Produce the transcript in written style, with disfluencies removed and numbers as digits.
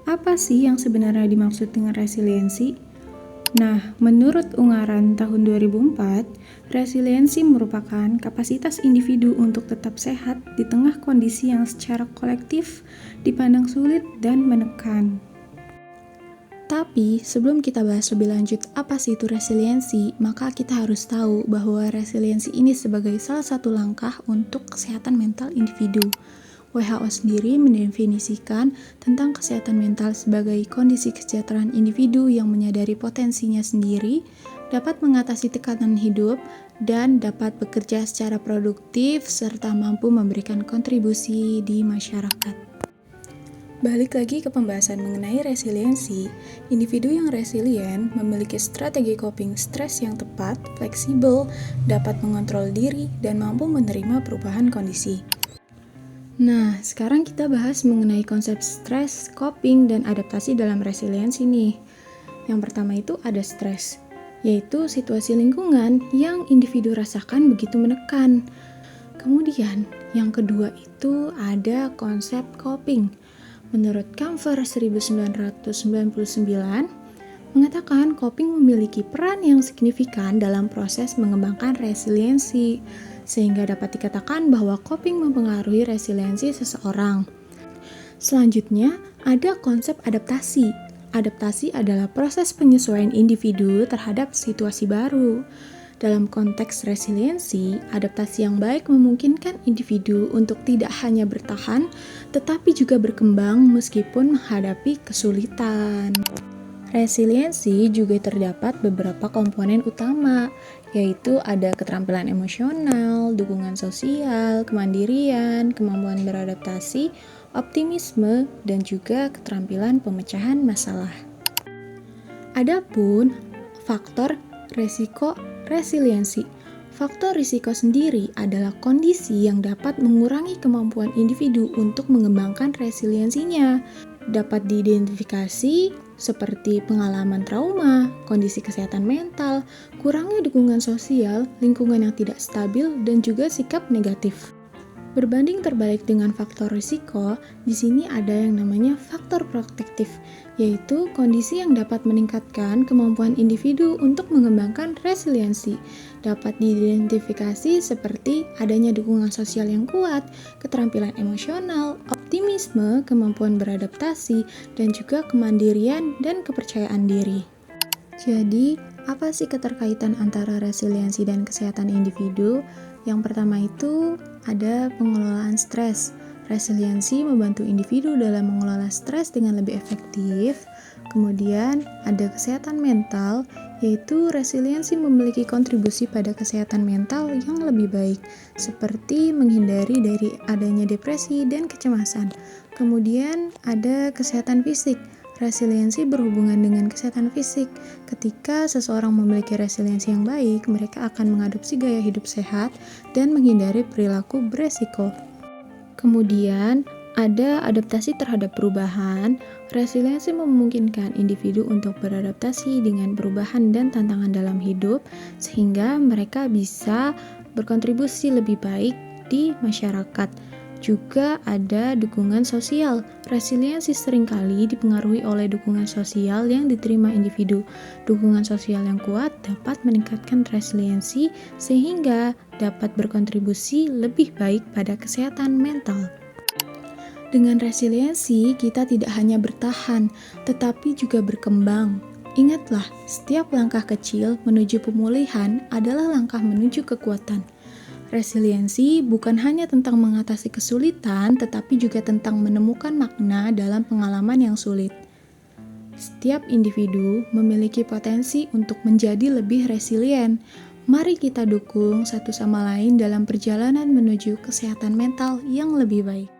Apa sih yang sebenarnya dimaksud dengan resiliensi? Nah, menurut Unggaran tahun 2004, resiliensi merupakan kapasitas individu untuk tetap sehat di tengah kondisi yang secara kolektif dipandang sulit dan menekan. Tapi, sebelum kita bahas lebih lanjut apa sih itu resiliensi, maka kita harus tahu bahwa resiliensi ini sebagai salah satu langkah untuk kesehatan mental individu. WHO sendiri mendefinisikan tentang kesehatan mental sebagai kondisi kesejahteraan individu yang menyadari potensinya sendiri, dapat mengatasi tekanan hidup, dan dapat bekerja secara produktif serta mampu memberikan kontribusi di masyarakat. Balik lagi ke pembahasan mengenai resiliensi, individu yang resilient memiliki strategi coping stres yang tepat, fleksibel, dapat mengontrol diri, dan mampu menerima perubahan kondisi. Nah, sekarang kita bahas mengenai konsep stres, coping, dan adaptasi dalam resiliensi nih. Yang pertama itu ada stres, yaitu situasi lingkungan yang individu rasakan begitu menekan. Kemudian, yang kedua itu ada konsep coping. Menurut Camfer 1999, mengatakan coping memiliki peran yang signifikan dalam proses mengembangkan resiliensi, sehingga dapat dikatakan bahwa coping mempengaruhi resiliensi seseorang. Selanjutnya, ada konsep adaptasi. Adaptasi adalah proses penyesuaian individu terhadap situasi baru. Dalam konteks resiliensi, adaptasi yang baik memungkinkan individu untuk tidak hanya bertahan, tetapi juga berkembang meskipun menghadapi kesulitan. Resiliensi juga terdapat beberapa komponen utama, yaitu ada keterampilan emosional, dukungan sosial, kemandirian, kemampuan beradaptasi, optimisme, dan juga keterampilan pemecahan masalah. Adapun faktor resiko resiliensi. Faktor risiko sendiri adalah kondisi yang dapat mengurangi kemampuan individu untuk mengembangkan resiliensinya. Dapat diidentifikasi seperti pengalaman trauma, kondisi kesehatan mental, kurangnya dukungan sosial, lingkungan yang tidak stabil, dan juga sikap negatif. Berbanding terbalik dengan faktor risiko, di sini ada yang namanya faktor protektif, yaitu kondisi yang dapat meningkatkan kemampuan individu untuk mengembangkan resiliensi. Dapat diidentifikasi seperti adanya dukungan sosial yang kuat, keterampilan emosional, optimisme, kemampuan beradaptasi, dan juga kemandirian dan kepercayaan diri. Jadi, apa sih keterkaitan antara resiliensi dan kesehatan individu? Yang pertama itu ada pengelolaan stres. Resiliensi membantu individu dalam mengelola stres dengan lebih efektif. Kemudian ada kesehatan mental, yaitu resiliensi memiliki kontribusi pada kesehatan mental yang lebih baik, seperti menghindari dari adanya depresi dan kecemasan. Kemudian ada kesehatan fisik. Resiliensi berhubungan dengan kesehatan fisik. Ketika seseorang memiliki resiliensi yang baik, mereka akan mengadopsi gaya hidup sehat dan menghindari perilaku beresiko. Kemudian, ada adaptasi terhadap perubahan. Resiliensi memungkinkan individu untuk beradaptasi dengan perubahan dan tantangan dalam hidup, sehingga mereka bisa berkontribusi lebih baik di masyarakat. Juga ada dukungan sosial. Resiliensi seringkali dipengaruhi oleh dukungan sosial yang diterima individu. Dukungan sosial yang kuat dapat meningkatkan resiliensi sehingga dapat berkontribusi lebih baik pada kesehatan mental. Dengan resiliensi, kita tidak hanya bertahan, tetapi juga berkembang. Ingatlah, setiap langkah kecil menuju pemulihan adalah langkah menuju kekuatan. Resiliensi bukan hanya tentang mengatasi kesulitan, tetapi juga tentang menemukan makna dalam pengalaman yang sulit. Setiap individu memiliki potensi untuk menjadi lebih resilient. Mari kita dukung satu sama lain dalam perjalanan menuju kesehatan mental yang lebih baik.